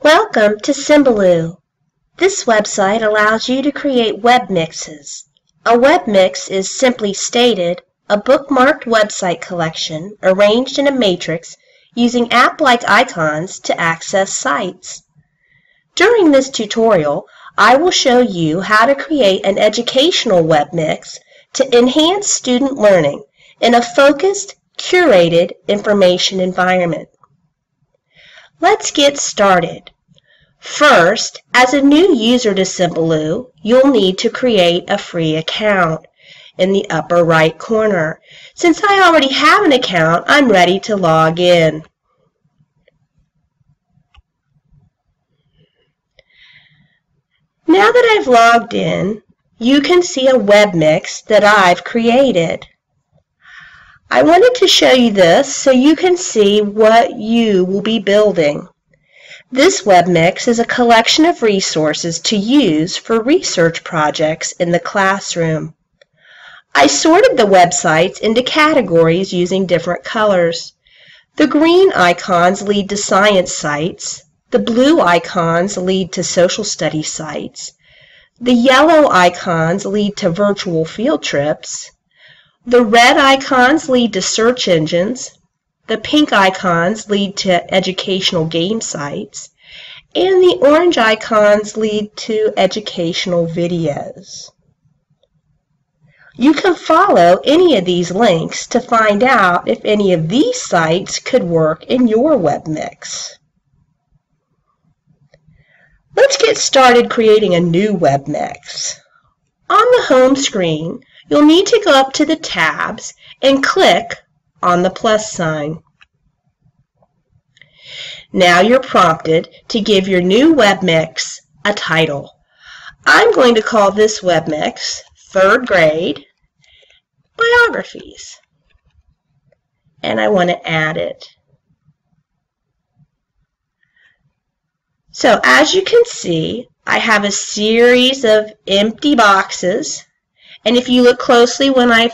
Welcome to Symbaloo. This website allows you to create web mixes. A web mix is, simply stated, a bookmarked website collection arranged in a matrix using app-like icons to access sites. During this tutorial, I will show you how to create an educational web mix to enhance student learning in a focused, curated information environment. Let's get started. First, as a new user to Symbaloo, you'll need to create a free account in the upper right corner. Since I already have an account, I'm ready to log in. Now that I've logged in, you can see a web mix that I've created. I wanted to show you this so you can see what you will be building. This web mix is a collection of resources to use for research projects in the classroom. I sorted the websites into categories using different colors. The green icons lead to science sites. The blue icons lead to social studies sites. The yellow icons lead to virtual field trips. The red icons lead to search engines. The pink icons lead to educational game sites. And the orange icons lead to educational videos. You can follow any of these links to find out if any of these sites could work in your web mix. Let's get started creating a new web mix. On the home screen, you'll need to go up to the tabs and click on the plus sign. Now you're prompted to give your new web mix a title. I'm going to call this web mix 3rd Grade Biographies, and I want to add it. So as you can see, I have a series of empty boxes, and if you look closely when I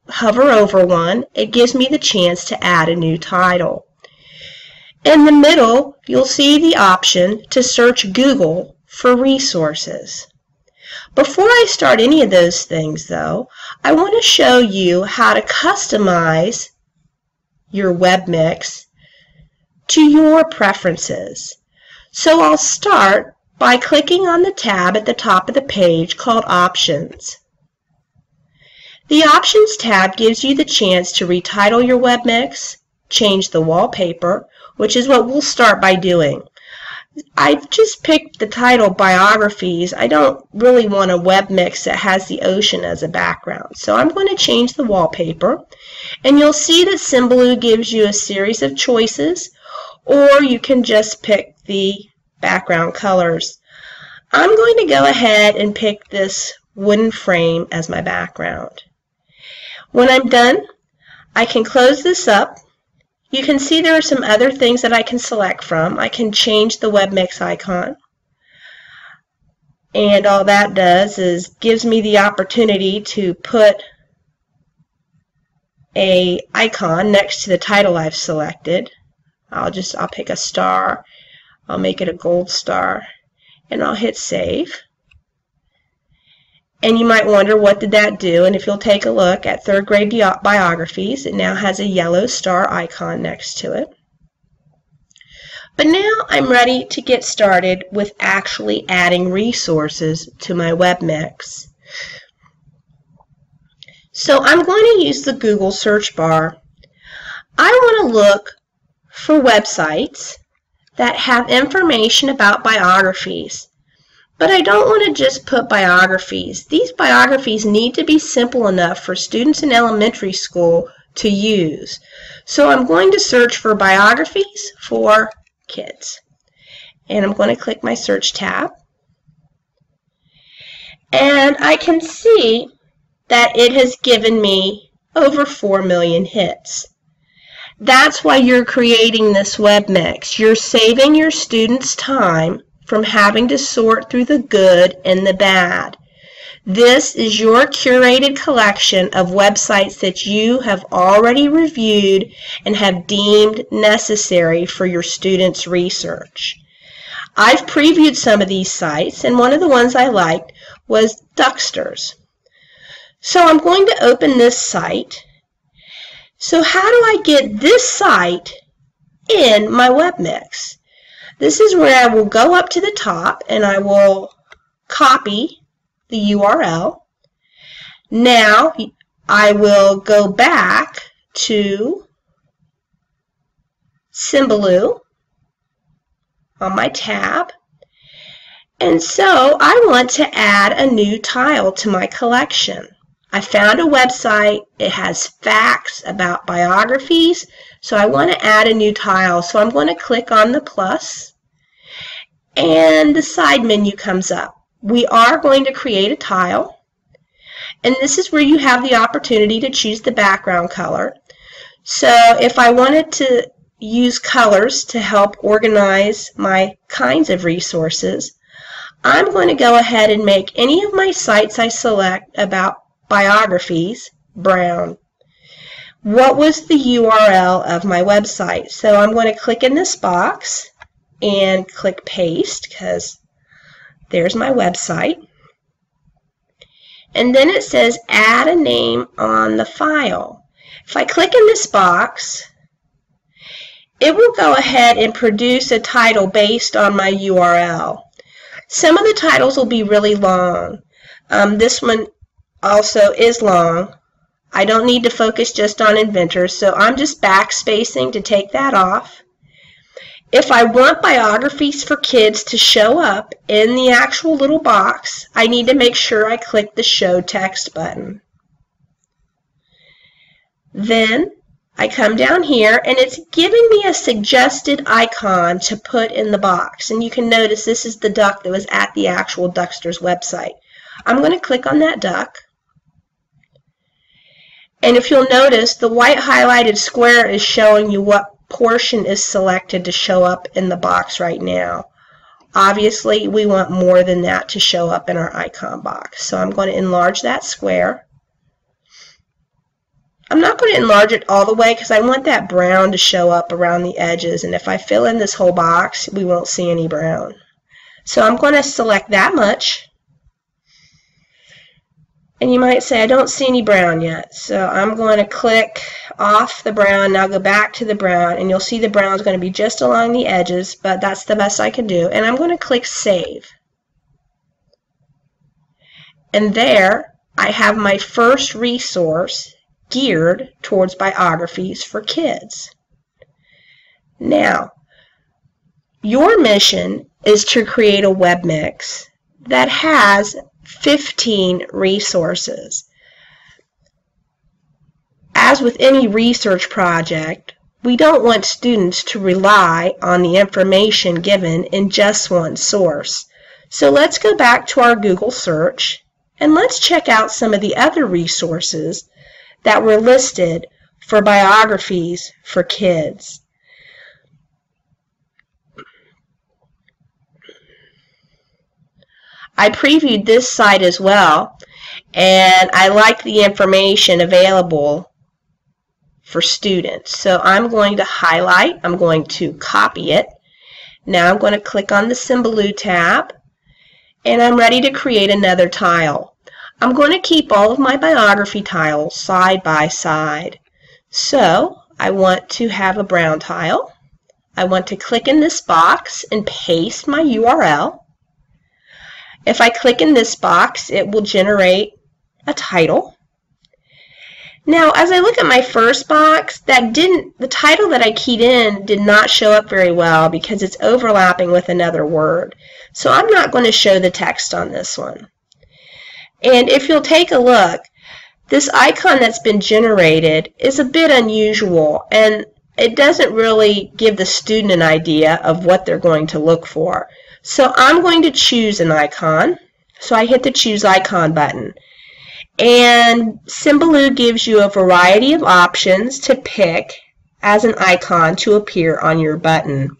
hover over one, it gives me the chance to add a new title. In the middle, you'll see the option to search Google for resources. Before I start any of those things, though, I want to show you how to customize your web mix to your preferences. So I'll start by clicking on the tab at the top of the page called Options. The Options tab gives you the chance to retitle your web mix, change the wallpaper, which is what we'll start by doing. I've just picked the title Biographies. I don't really want a web mix that has the ocean as a background. So I'm going to change the wallpaper, and you'll see that Symbaloo gives you a series of choices, or you can just pick the background colors. I'm going to go ahead and pick this wooden frame as my background. When I'm done, I can close this up. You can see there are some other things that I can select from. I can change the web mix icon, and all that does is gives me the opportunity to put an icon next to the title I've selected. I'll pick a star. I'll make it a gold star, and I'll hit save. And you might wonder, what did that do? And if you'll take a look at 3rd Grade Biographies, it now has a yellow star icon next to it. But now I'm ready to get started with actually adding resources to my web mix. So I'm going to use the Google search bar. I want to look for websites that have information about biographies. But I don't want to just put biographies. These biographies need to be simple enough for students in elementary school to use. So I'm going to search for biographies for kids. And I'm going to click my search tab. And I can see that it has given me over 4 million hits. That's why you're creating this web mix. You're saving your students time from having to sort through the good and the bad. This is your curated collection of websites that you have already reviewed and have deemed necessary for your students' research. I've previewed some of these sites, and one of the ones I liked was Ducksters. So I'm going to open this site. So how do I get this site in my WebMix? This is where I will go up to the top and I will copy the URL. Now I will go back to Symbaloo on my tab. And so I want to add a new tile to my collection. I found a website. It has facts about biographies, so I want to add a new tile. So I'm going to click on the plus, and the side menu comes up. We are going to create a tile, and this is where you have the opportunity to choose the background color. So if I wanted to use colors to help organize my kinds of resources, I'm going to go ahead and make any of my sites I select about biographies brown. What was the URL of my website? So I'm going to click in this box and click paste, because there's my website. And then it says add a name on the file. If I click in this box, it will go ahead and produce a title based on my URL. Some of the titles will be really long. This one also is long. I don't need to focus just on inventors, so I'm just backspacing to take that off. If I want biographies for kids to show up in the actual little box, I need to make sure I click the Show Text button. Then I come down here and it's giving me a suggested icon to put in the box. And you can notice this is the duck that was at the actual Ducksters website. I'm going to click on that duck. And if you'll notice, the white highlighted square is showing you what portion is selected to show up in the box right now. Obviously, we want more than that to show up in our icon box. So I'm going to enlarge that square. I'm not going to enlarge it all the way because I want that brown to show up around the edges. And if I fill in this whole box, we won't see any brown. So I'm going to select that much. And you might say, I don't see any brown yet. So I'm going to click off the brown. Now go back to the brown. And you'll see the brown is going to be just along the edges, but that's the best I can do. And I'm going to click Save. And there I have my first resource geared towards biographies for kids. Now, your mission is to create a WebMix that has 15 resources. As with any research project, we don't want students to rely on the information given in just one source. So let's go back to our Google search and let's check out some of the other resources that were listed for biographies for kids. I previewed this site as well, and I like the information available for students. So I'm going to highlight, I'm going to copy it. Now I'm going to click on the Symbaloo tab, and I'm ready to create another tile. I'm going to keep all of my biography tiles side by side. So I want to have a brown tile. I want to click in this box and paste my URL. If I click in this box, it will generate a title. Now, as I look at my first box, the title that I keyed in did not show up very well because it's overlapping with another word. So I'm not going to show the text on this one. And if you'll take a look, this icon that's been generated is a bit unusual, and it doesn't really give the student an idea of what they're going to look for. So I'm going to choose an icon. So I hit the Choose Icon button. And Symbaloo gives you a variety of options to pick as an icon to appear on your button.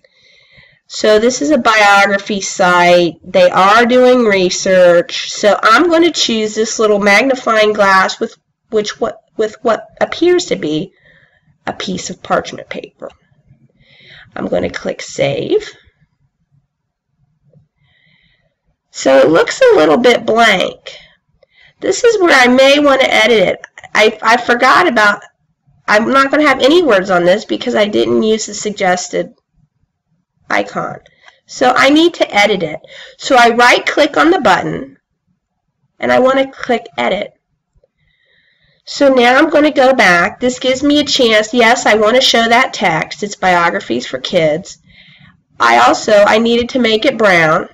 So this is a biography site. They are doing research. So I'm going to choose this little magnifying glass with what appears to be a piece of parchment paper. I'm going to click Save. So it looks a little bit blank. This is where I may want to edit it. I forgot about, I'm not going to have any words on this because I didn't use the suggested icon. So I need to edit it. So I right-click on the button, and I want to click Edit. So now I'm going to go back. This gives me a chance. Yes, I want to show that text. It's Biographies for Kids. I needed to make it brown.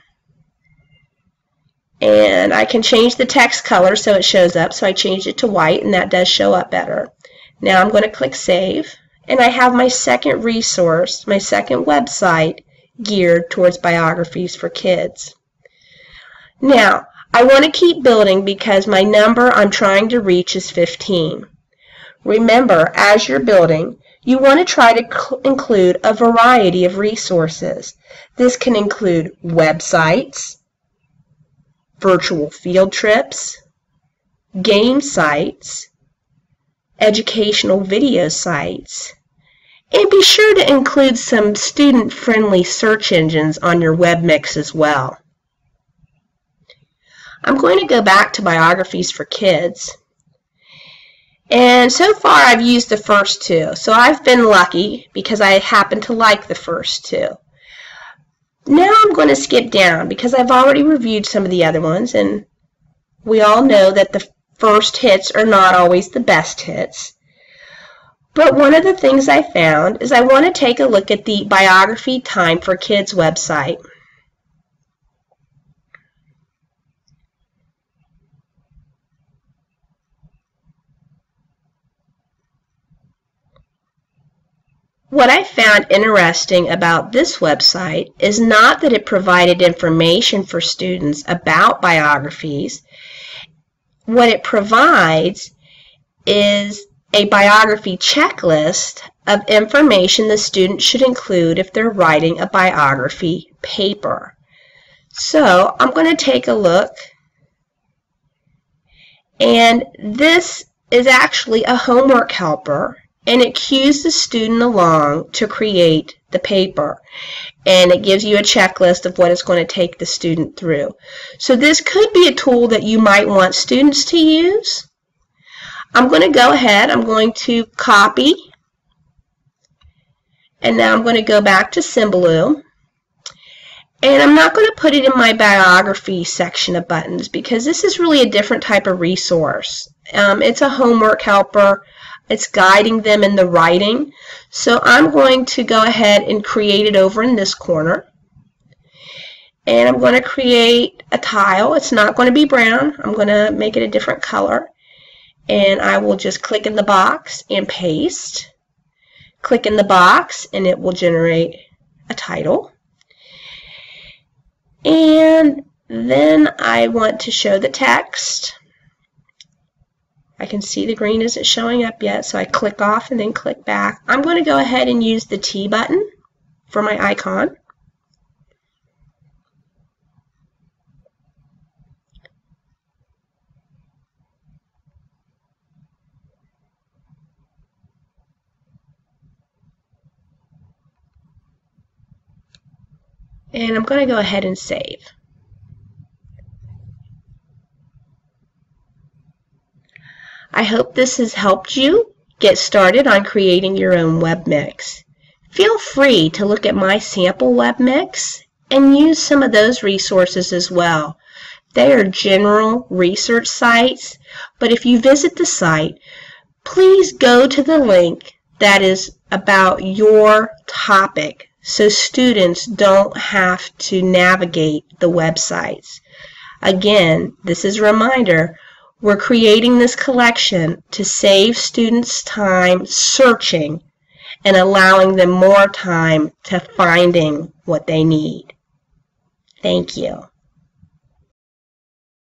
And I can change the text color so it shows up. So I changed it to white, and that does show up better. Now I'm going to click Save. And I have my second resource, my second website, geared towards Biographies for Kids. Now, I want to keep building because my number I'm trying to reach is 15. Remember, as you're building, you want to try to include a variety of resources. This can include websites, virtual field trips, game sites, educational video sites, and be sure to include some student-friendly search engines on your web mix as well. I'm going to go back to Biographies for Kids. And so far I've used the first two. So I've been lucky because I happen to like the first two. Now I'm going to skip down because I've already reviewed some of the other ones, and we all know that the first hits are not always the best hits. But one of the things I found is I want to take a look at the Biography Time for Kids website. What I found interesting about this website is not that it provided information for students about biographies. What it provides is a biography checklist of information the student should include if they're writing a biography paper. So I'm going to take a look, and this is actually a homework helper, and it cues the student along to create the paper, and it gives you a checklist of what it's going to take the student through. So this could be a tool that you might want students to use. I'm going to go ahead, I'm going to copy, and now I'm going to go back to Symbaloo, and I'm not going to put it in my biography section of buttons because this is really a different type of resource. It's a homework helper. It's guiding them in the writing. So I'm going to go ahead and create it over in this corner. And I'm going to create a tile. It's not going to be brown. I'm going to make it a different color. And I will just click in the box and paste. Click in the box and it will generate a title. And then I want to show the text. I can see the green isn't showing up yet, so I click off and then click back. I'm going to go ahead and use the T button for my icon. And I'm going to go ahead and save. I hope this has helped you get started on creating your own web mix. Feel free to look at my sample web mix and use some of those resources as well. They are general research sites, but if you visit the site, please go to the link that is about your topic so students don't have to navigate the websites. Again, this is a reminder. We're creating this collection to save students time searching and allowing them more time to finding what they need. Thank you.